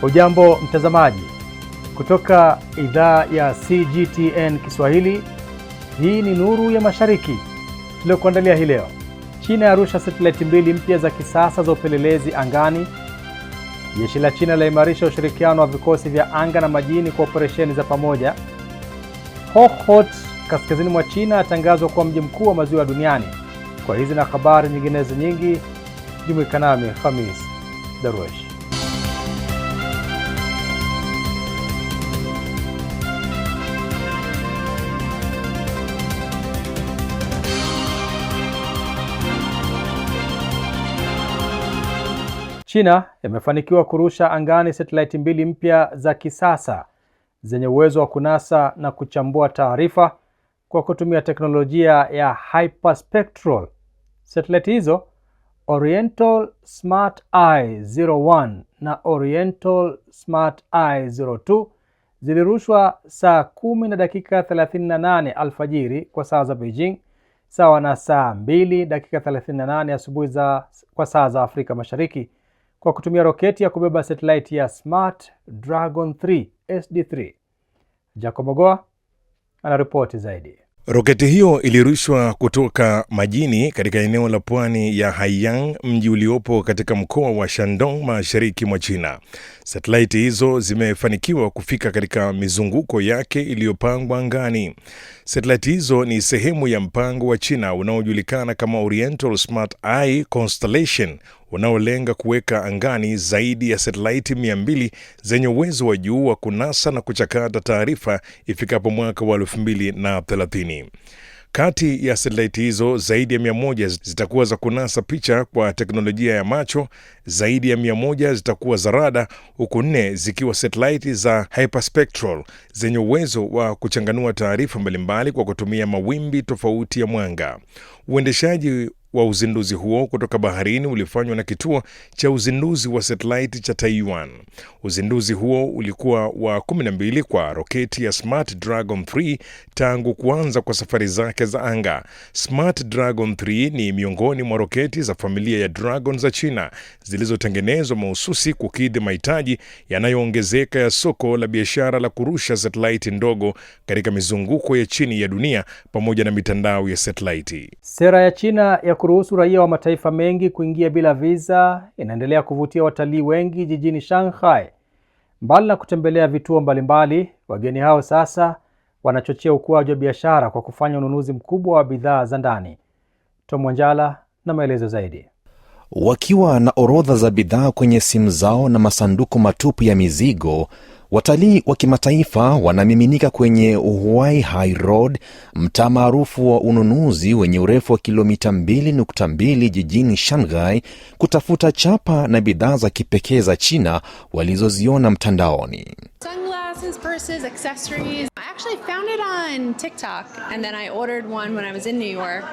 Hujambo mtazamaji, kutoka idhaa ya CGTN Kiswahili, hii ni Nuru ya Mashariki. Tuliokuandalia hii leo: China yarusha satellite 2 mpya za kisasa za upelelezi angani. Jeshi la China laimarisha ushirikiano wa vikosi vya anga na majini kwa operesheni za pamoja. Hohhot kaskazini mwa China atangazwa kuwa mji mkuu wa maziwa duniani. Kwa hizi na habari nyinginezo nyingi, jumuika nami Khamis Darwesh. China imefanikiwa kurusha angani satellite 2 mpya za kisasa zenye uwezo wa kunasa na kuchambua taarifa kwa kutumia teknolojia ya hyperspectral. Satellite hizo, Oriental Smart Eye 01 na Oriental Smart Eye 02, zilirushwa saa 10 na dakika 38 alfajiri kwa saa za Beijing, sawa na saa 2 dakika 38 asubuhi kwa saa za Afrika Mashariki, kwa kutumia roketi ya kubeba satellite ya Smart Dragon 3 SD3. Jacob Mogoa anaripoti zaidi. Roketi hiyo ilirushwa kutoka majini katika eneo la pwani ya Haiyang, mji uliopo katika mkoa wa Shandong mashariki mwa China. Satellite hizo zimefanikiwa kufika katika mizunguko yake iliyopangwa angani. Satellite hizo ni sehemu ya mpango wa China unaojulikana kama Oriental Smart Eye Constellation, unaolenga kuweka angani zaidi ya satellite 200 zenye uwezo wa juu wa kunasa na kuchakata taarifa ifikapo mwaka wa 2030. Kati ya satellite hizo, zaidi ya 100 zitakuwa za kunasa picha kwa teknolojia ya macho, zaidi ya 100 zitakuwa za rada, huku 4 zikiwa satellite za hyperspectral zenye uwezo wa kuchanganua taarifa mbalimbali kwa kutumia mawimbi tofauti ya mwanga. Uendeshaji wa uzinduzi huo kutoka baharini ulifanywa na kituo cha uzinduzi wa satellite cha Taiwan. Uzinduzi huo ulikuwa wa 12 kwa roketi ya Smart Dragon 3 tangu kuanza kwa safari zake za anga. Smart Dragon 3 ni miongoni mwa roketi za familia ya Dragon za China zilizotengenezwa mahususi kukidhi mahitaji yanayoongezeka ya soko la biashara la kurusha satellite ndogo katika mizunguko ya chini ya dunia pamoja na mitandao ya satellite. Sera ya China ya kuruhusu raia wa mataifa mengi kuingia bila visa inaendelea kuvutia watalii wengi jijini Shanghai. Mbali na kutembelea vituo mbalimbali, wageni hao sasa wanachochea ukuaji wa biashara kwa kufanya ununuzi mkubwa wa bidhaa za ndani. Tom Wanjala na maelezo zaidi. Wakiwa na orodha za bidhaa kwenye simu zao na masanduku matupu ya mizigo, watalii wa kimataifa wanamiminika kwenye Huai Hai Road, mtaa maarufu wa ununuzi wenye urefu wa kilomita 2.2 jijini Shanghai, kutafuta chapa na bidhaa za kipekee za China walizoziona mtandaoni. Sunglasses, purses, accessories. I actually found it on TikTok, and then I ordered one when I was in New York.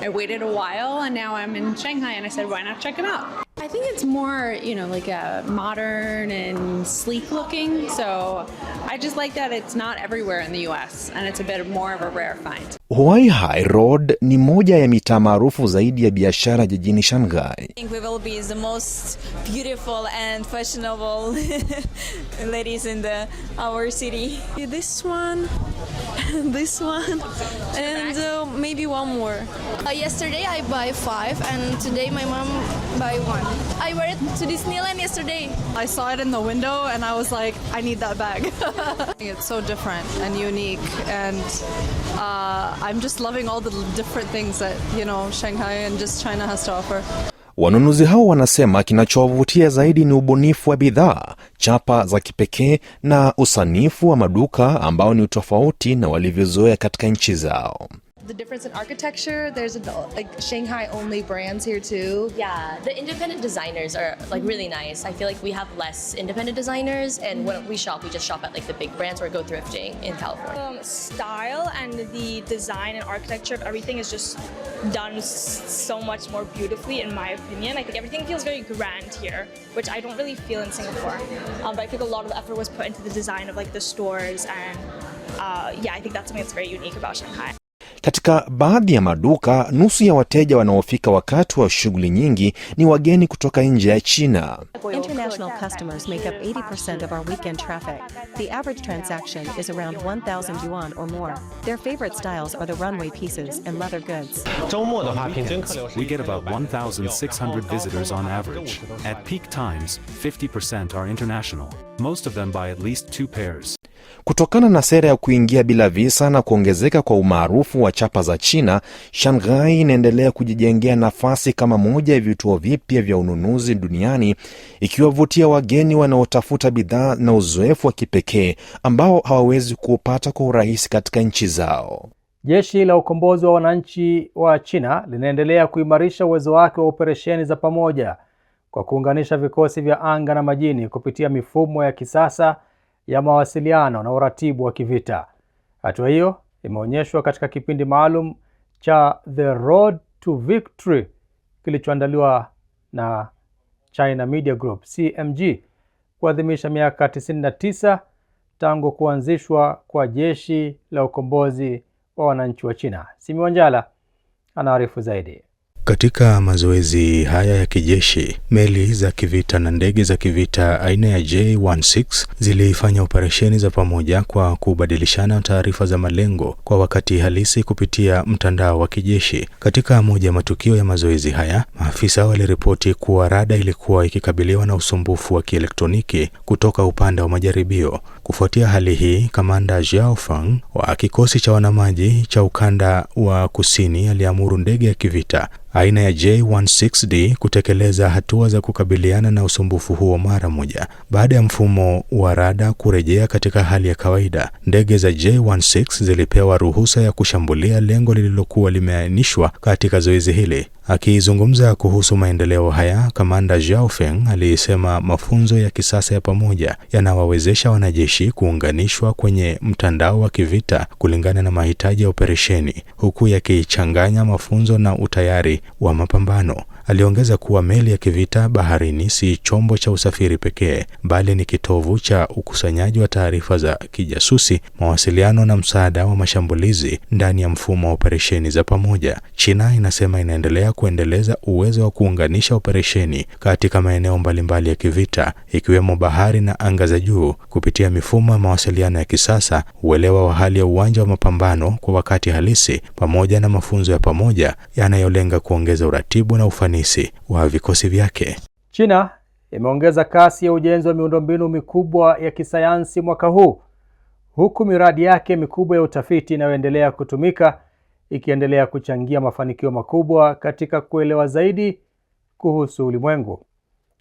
I waited a while, and now I'm in Shanghai, and I said, why not check it out? I think it's more, like a modern and sleek looking, so I just like that it's not everywhere in the US, and it's a bit more of a rare find. Huai Hai Road ni moja ya mitaa maarufu zaidi ya biashara jijini Shanghai. I think we will be the most beautiful and fashionable ladies in our city. This one, this one, and maybe one more. Yesterday I buy 5, and today my mom buy 1. I wear it to Disneyland yesterday. I saw it in the window and I was like, I need that bag. It's so different and unique, and I'm just loving all the different things that, Shanghai and just China has to offer. Wanunuzi hao wanasema kinachowavutia zaidi ni ubunifu wa bidhaa, chapa za kipekee na usanifu wa maduka ambao ni tofauti na walivyozoea katika nchi zao. The difference in architecture, there's Shanghai only brands here too. Yeah, the independent designers are really nice. I feel like we have less independent designers, and when we just shop at the big brands or go thrifting in California. Style and the design and architecture of everything is just done so much more beautifully, in my opinion. I think everything feels very grand here, which I don't really feel in Singapore. But I think a lot of effort was put into the design of the stores, and I think that's something that's very unique about Shanghai. Katika baadhi ya maduka, nusu ya wateja wanaofika wakati wa shughuli nyingi ni wageni kutoka nje ya China. International customers make up 80% of our weekend traffic. The average transaction is around 1,000 yuan or more. Their favorite styles are the runway pieces and leather goods. We get about 1,600 visitors on average. At peak times, 50% are international. Most of them buy at least 2 pairs. Kutokana na sera ya kuingia bila visa na kuongezeka kwa umaarufu wa chapa za China, Shanghai inaendelea kujijengea nafasi kama moja ya vituo vipya vya ununuzi duniani, ikiwavutia wageni wanaotafuta bidhaa na uzoefu wa kipekee ambao hawawezi kuupata kwa urahisi katika nchi zao. Jeshi la ukombozi wa wananchi wa China linaendelea kuimarisha uwezo wake wa operesheni za pamoja kwa kuunganisha vikosi vya anga na majini kupitia mifumo ya kisasa ya mawasiliano na uratibu wa kivita. Hatua hiyo imeonyeshwa katika kipindi maalum cha The Road to Victory kilichoandaliwa na China Media Group CMG kuadhimisha miaka 99 tangu kuanzishwa kwa jeshi la ukombozi wa wananchi wa China. Simi Wanjala anaarifu zaidi. Katika mazoezi haya ya kijeshi, meli za kivita na ndege za kivita aina ya J-16 zilifanya operesheni za pamoja kwa kubadilishana taarifa za malengo kwa wakati halisi kupitia mtandao wa kijeshi. Katika moja ya matukio ya mazoezi haya, maafisa waliripoti kuwa rada ilikuwa ikikabiliwa na usumbufu wa kielektroniki kutoka upande wa majaribio. Kufuatia hali hii, Kamanda Zhao Feng wa kikosi cha wanamaji cha ukanda wa kusini aliamuru ndege ya kivita aina ya J-16D kutekeleza hatua za kukabiliana na usumbufu huo mara moja. Baada ya mfumo wa rada kurejea katika hali ya kawaida, ndege za J-16 zilipewa ruhusa ya kushambulia lengo lililokuwa limeainishwa katika zoezi hili. Akizungumza kuhusu maendeleo haya, Kamanda Zhao Feng alisema mafunzo ya kisasa ya pamoja yanawawezesha wanajeshi kuunganishwa kwenye mtandao wa kivita kulingana na mahitaji ya operesheni, huku yakichanganya mafunzo na utayari wa mapambano. Aliongeza kuwa meli ya kivita baharini si chombo cha usafiri pekee, bali ni kitovu cha ukusanyaji wa taarifa za kijasusi, mawasiliano na msaada wa mashambulizi ndani ya mfumo wa operesheni za pamoja. China inasema inaendelea kuendeleza uwezo wa kuunganisha operesheni katika maeneo mbalimbali ya kivita, ikiwemo bahari na anga za juu, kupitia mifumo ya mawasiliano ya kisasa, uelewa wa hali ya uwanja wa mapambano kwa wakati halisi, pamoja na mafunzo ya pamoja yanayolenga kuongeza uratibu na ufanisi wa vikosi vyake. China imeongeza kasi ya ujenzi wa miundombinu mikubwa ya kisayansi mwaka huu, huku miradi yake mikubwa ya utafiti inayoendelea kutumika ikiendelea kuchangia mafanikio makubwa katika kuelewa zaidi kuhusu ulimwengu.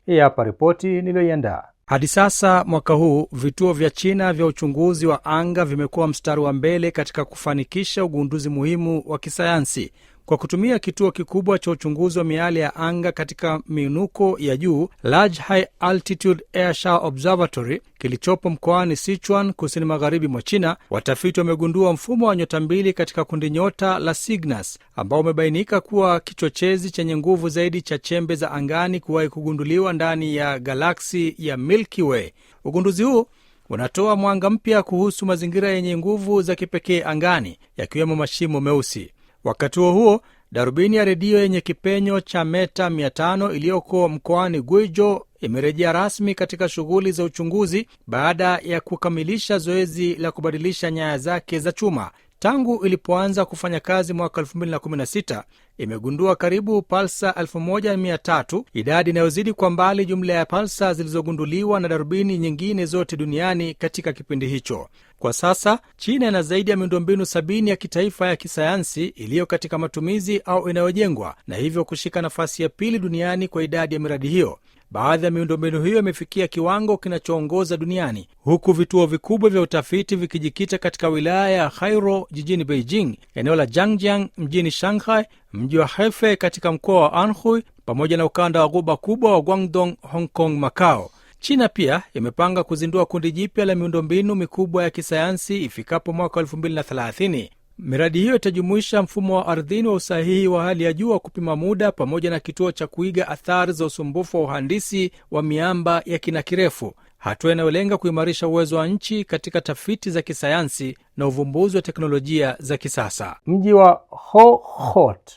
Hii hapa ripoti niliyoiandaa. Hadi sasa mwaka huu, vituo vya China vya uchunguzi wa anga vimekuwa mstari wa mbele katika kufanikisha ugunduzi muhimu wa kisayansi. Kwa kutumia kituo kikubwa cha uchunguzi wa miale ya anga katika miinuko ya juu, Large High Altitude Air Shower Observatory, kilichopo mkoani Sichuan, kusini magharibi mwa China, watafiti wamegundua mfumo wa nyota mbili katika kundi nyota la Cygnus, ambao umebainika kuwa kichochezi chenye nguvu zaidi cha chembe za angani kuwahi kugunduliwa ndani ya galaksi ya Milky Way. Ugunduzi huu unatoa mwanga mpya kuhusu mazingira yenye nguvu za kipekee angani, yakiwemo mashimo meusi. Wakati huo, darubini ya redio yenye kipenyo cha meta 500 iliyoko mkoani Guizhou imerejea rasmi katika shughuli za uchunguzi baada ya kukamilisha zoezi la kubadilisha nyaya zake za chuma. Tangu ilipoanza kufanya kazi mwaka 2016, imegundua karibu pulsar 1300, idadi inayozidi kwa mbali jumla ya pulsar zilizogunduliwa na darubini nyingine zote duniani katika kipindi hicho. Kwa sasa, China ina zaidi ya miundombinu 70 ya kitaifa ya kisayansi iliyo katika matumizi au inayojengwa, na hivyo kushika nafasi ya pili duniani kwa idadi ya miradi hiyo. Baadhi ya miundombinu hiyo imefikia kiwango kinachoongoza duniani, huku vituo vikubwa vya utafiti vikijikita katika wilaya ya Hairo jijini Beijing, eneo la Zhangjiang mjini Shanghai, mji wa Hefei katika mkoa wa Anhui, pamoja na ukanda wa ghuba kubwa wa Guangdong, Hong Kong, Macau. China pia imepanga kuzindua kundi jipya la miundombinu mikubwa ya kisayansi ifikapo mwaka 2030. Miradi hiyo itajumuisha mfumo wa ardhini wa usahihi wa hali ya juu wa kupima muda, pamoja na kituo cha kuiga athari za usumbufu wa uhandisi wa miamba ya kina kirefu, hatua inayolenga kuimarisha uwezo wa nchi katika tafiti za kisayansi na uvumbuzi wa teknolojia za kisasa. Mji wa Hohhot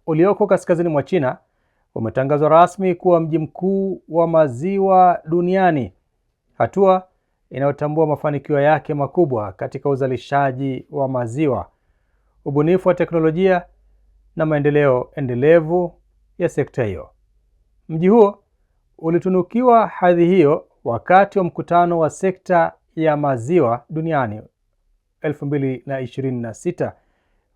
ulioko kaskazini mwa China umetangazwa rasmi kuwa mji mkuu wa maziwa duniani, hatua inayotambua mafanikio yake makubwa katika uzalishaji wa maziwa, ubunifu wa teknolojia na maendeleo endelevu ya sekta hiyo. Mji huo ulitunukiwa hadhi hiyo wakati wa mkutano wa sekta ya maziwa duniani 2026.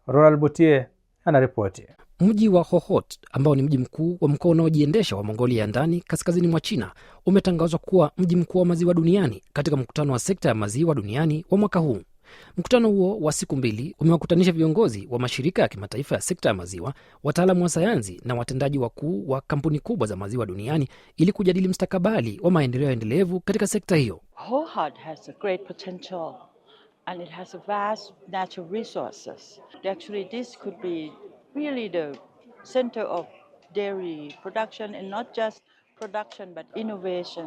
Ronald Mutie anaripoti. Mji wa Hohhot ambao ni mji mkuu wa mkoa unaojiendesha wa Mongolia ya ndani kaskazini mwa China umetangazwa kuwa mji mkuu wa maziwa duniani katika mkutano wa sekta ya maziwa duniani wa mwaka huu. Mkutano huo wa siku 2 umewakutanisha viongozi wa mashirika ya kimataifa ya sekta ya maziwa, wataalamu wa sayansi na watendaji wakuu wa kampuni kubwa za maziwa duniani ili kujadili mustakabali wa maendeleo endelevu katika sekta hiyo. Hohhot has a great potential and it has a vast natural resources. Actually this could be really the center of dairy production, and not just production but innovation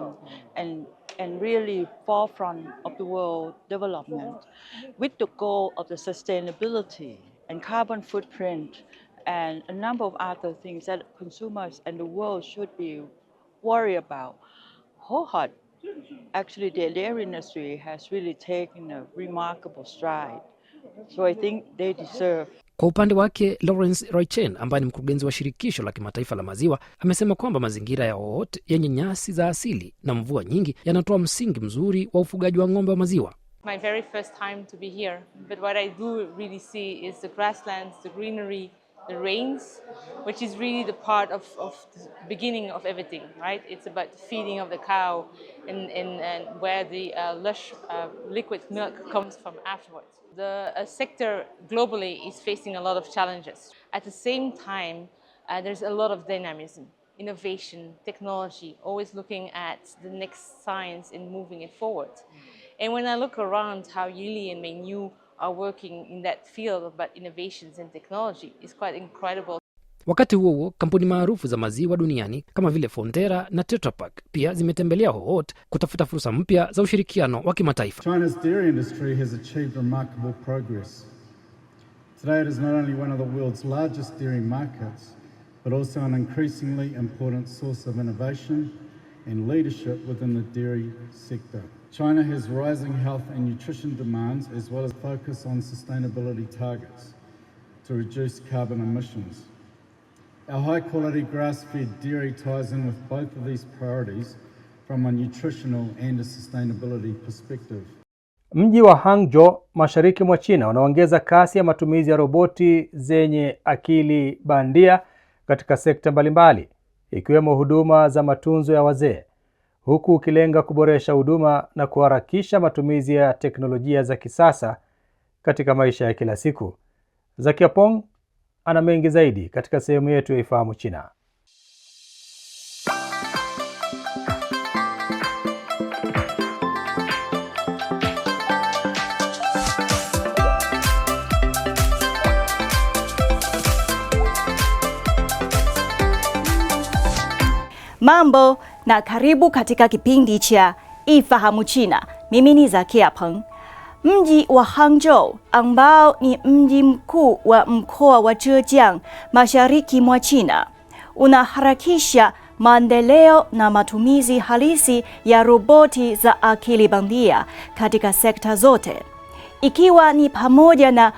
and really forefront of the world development with the goal of the sustainability and carbon footprint and a number of other things that consumers and the world should be worried about. Hohhot, actually the dairy industry has really taken a remarkable stride. So I think they deserve. Kwa upande wake, Lawrence Roichen ambaye ni mkurugenzi wa shirikisho la kimataifa la maziwa amesema kwamba mazingira ya Hohhot yenye nyasi za asili na mvua nyingi yanatoa msingi mzuri wa ufugaji wa ng'ombe wa maziwa. My very first time to be here, but what I do really see is the grasslands, the greenery, the rains, which is really the part of the beginning of everything, right? It's about the feeding of the cow and where the lush liquid milk comes from afterwards. The sector globally is facing a lot of challenges. At the same time, there's a lot of dynamism, innovation, technology, always looking at the next science and moving it forward. And when I look around how Yili and Mengniu are working in that field about innovations and technology, is quite incredible. Wakati huo kampuni maarufu za maziwa duniani kama vile Fonterra na Tetra Pak pia zimetembelea Hohhot kutafuta fursa mpya za ushirikiano wa kimataifa. China's dairy industry has achieved remarkable progress. Today it is not only one of the world's largest dairy markets, but also an increasingly important source of innovation and leadership within the dairy sector. China has rising health and nutrition demands as well as focus on sustainability targets to reduce carbon emissions. Our high-quality grass-fed dairy ties in with both of these priorities from a nutritional and a sustainability perspective. Mji wa Hangzhou mashariki mwa China unaongeza kasi ya matumizi ya roboti zenye akili bandia katika sekta mbalimbali, ikiwemo huduma za matunzo ya wazee, huku ukilenga kuboresha huduma na kuharakisha matumizi ya teknolojia za kisasa katika maisha ya kila siku. Zakia Pong ana mengi zaidi katika sehemu yetu ya Ifahamu China. Mambo na karibu katika kipindi cha Ifahamu China. Mimi ni Zakia Peng. Mji wa Hangzhou ambao ni mji mkuu wa mkoa wa Zhejiang mashariki mwa China unaharakisha maendeleo na matumizi halisi ya roboti za akili bandia katika sekta zote, ikiwa ni pamoja na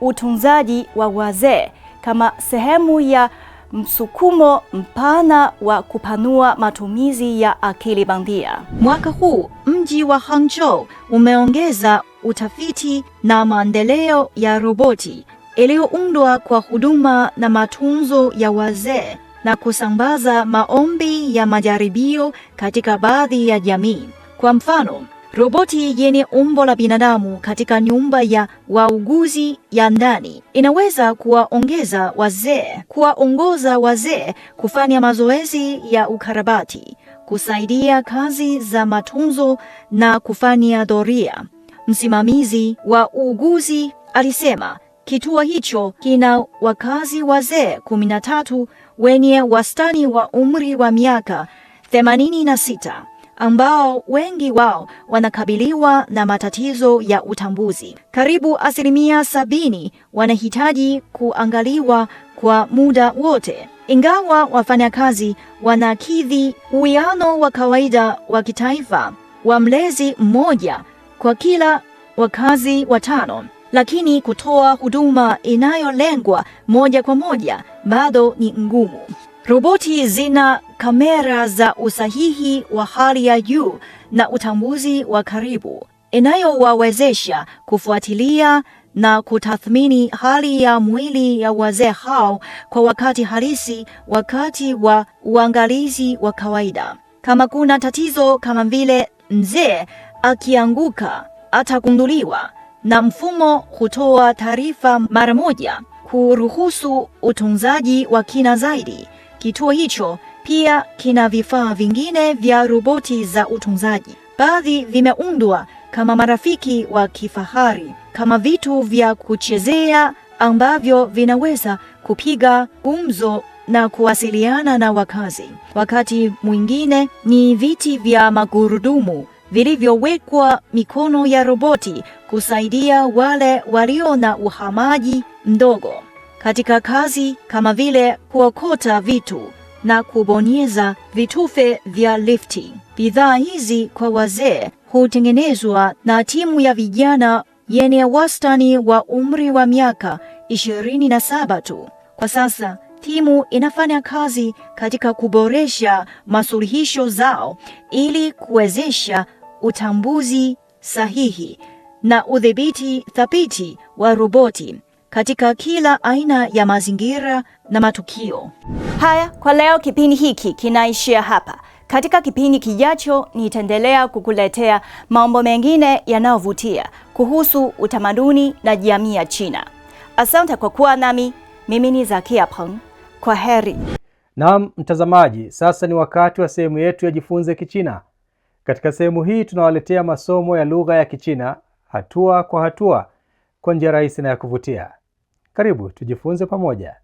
utunzaji wa wazee kama sehemu ya msukumo mpana wa kupanua matumizi ya akili bandia. Mwaka huu mji wa Hangzhou umeongeza utafiti na maendeleo ya roboti iliyoundwa kwa huduma na matunzo ya wazee na kusambaza maombi ya majaribio katika baadhi ya jamii. Kwa mfano, roboti yenye umbo la binadamu katika nyumba ya wauguzi ya ndani inaweza kuwaongoza wazee kufanya mazoezi ya ukarabati, kusaidia kazi za matunzo na kufanya doria. Msimamizi wa uuguzi alisema kituo hicho kina wakazi wazee 13 wenye wastani wa umri wa miaka 86 ambao wengi wao wanakabiliwa na matatizo ya utambuzi. Karibu 70% wanahitaji kuangaliwa kwa muda wote. Ingawa wafanyakazi wanakidhi uwiano wa kawaida wa kitaifa wa mlezi mmoja kwa kila wakazi watano, lakini kutoa huduma inayolengwa moja kwa moja bado ni ngumu. Roboti zina kamera za usahihi wa hali ya juu na utambuzi wa karibu, inayowawezesha kufuatilia na kutathmini hali ya mwili ya wazee hao kwa wakati halisi wakati wa uangalizi wa kawaida. Kama kuna tatizo kama vile mzee akianguka, atagunduliwa na mfumo hutoa taarifa mara moja kuruhusu utunzaji wa kina zaidi. Kituo hicho pia kina vifaa vingine vya roboti za utunzaji. Baadhi vimeundwa kama marafiki wa kifahari, kama vitu vya kuchezea ambavyo vinaweza kupiga gumzo na kuwasiliana na wakazi. Wakati mwingine ni viti vya magurudumu vilivyowekwa mikono ya roboti kusaidia wale walio na uhamaji mdogo katika kazi kama vile kuokota vitu na kubonyeza vitufe vya lifti. Bidhaa hizi kwa wazee hutengenezwa na timu ya vijana yenye wastani wa umri wa miaka 27 tu. Kwa sasa timu inafanya kazi katika kuboresha masuluhisho zao ili kuwezesha utambuzi sahihi na udhibiti thabiti wa roboti katika kila aina ya mazingira na matukio. Haya, kwa leo kipindi hiki kinaishia hapa. Katika kipindi kijacho nitaendelea kukuletea mambo mengine yanayovutia kuhusu utamaduni na jamii ya China. Asante kwa kuwa nami. Mimi ni Zakia Peng. Kwa heri. Naam mtazamaji, sasa ni wakati wa sehemu yetu ya Jifunze Kichina. Katika sehemu hii tunawaletea masomo ya lugha ya Kichina hatua kwa hatua kwa njia rahisi na ya kuvutia. Karibu tujifunze pamoja.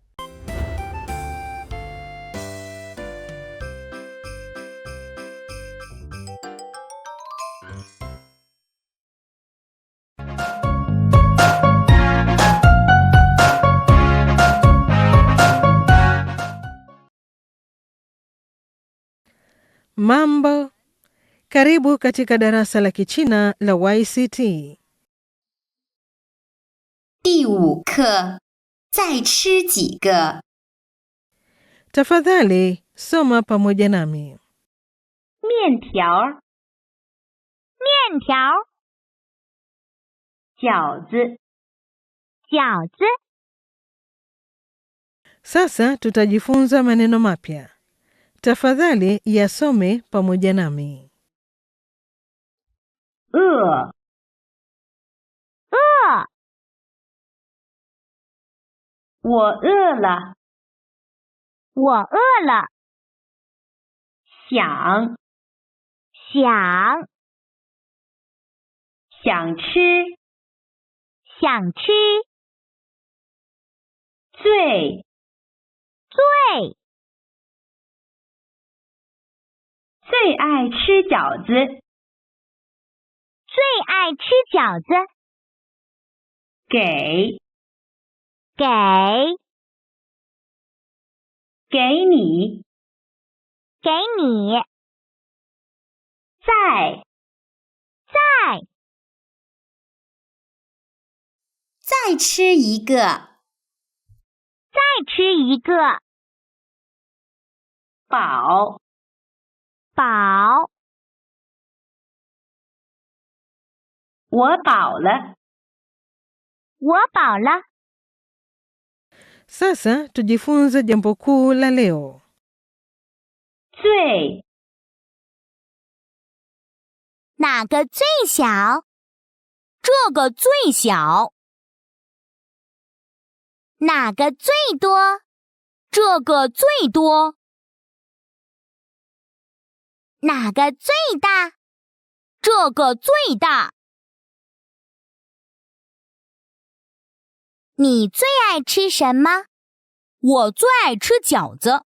Mambo, karibu katika darasa la Kichina la YCT. 第5课，再吃几个。 Tafadhali soma pamoja nami. 面条，面条。饺子，饺子。 Sasa tutajifunza maneno mapya. Tafadhali yasome pamoja nami. 饿，饿。 我饿了，我饿了。想，想，想吃，想吃。最，最，最爱吃饺子，最爱吃饺子。给，给，给你，给你。再，再，再吃一个，再吃一个。饱，饱。我饱了，我饱了。 Sasa tujifunze jambo kuu la leo. 最，哪个最小？这个最小。哪个最多？这个最多。哪个最大？这个最大。你最爱吃什么？我最爱吃饺子。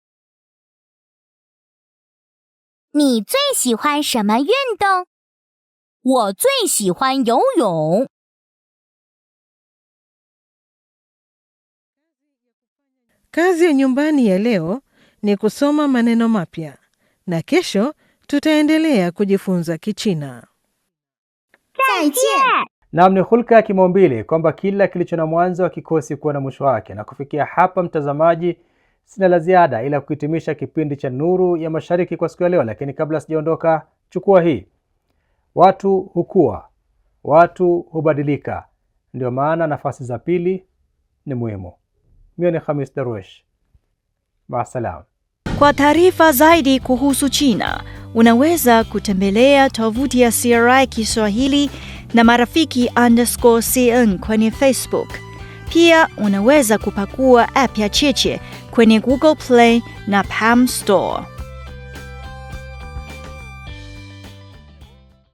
你最喜欢什么运动？我最喜欢游泳。Kazi ya nyumbani ya leo ni kusoma maneno mapya na kesho tutaendelea kujifunza Kichina. 再见. Naam, ni hulka ya kimaumbile kwamba kila kilicho na mwanzo hakikosi kuwa na mwisho wake. Na kufikia hapa, mtazamaji, sina la ziada ila kuhitimisha kipindi cha Nuru ya Mashariki kwa siku ya leo. Lakini kabla sijaondoka, chukua hii: watu hukua, watu hubadilika, ndio maana nafasi za pili ni muhimu. Mimi ni Khamis Darwish. Maasalam. Kwa taarifa zaidi kuhusu China, unaweza kutembelea tovuti ya CRI Kiswahili na marafiki_CN kwenye Facebook. Pia unaweza kupakua app ya Cheche kwenye Google Play na Palm Store.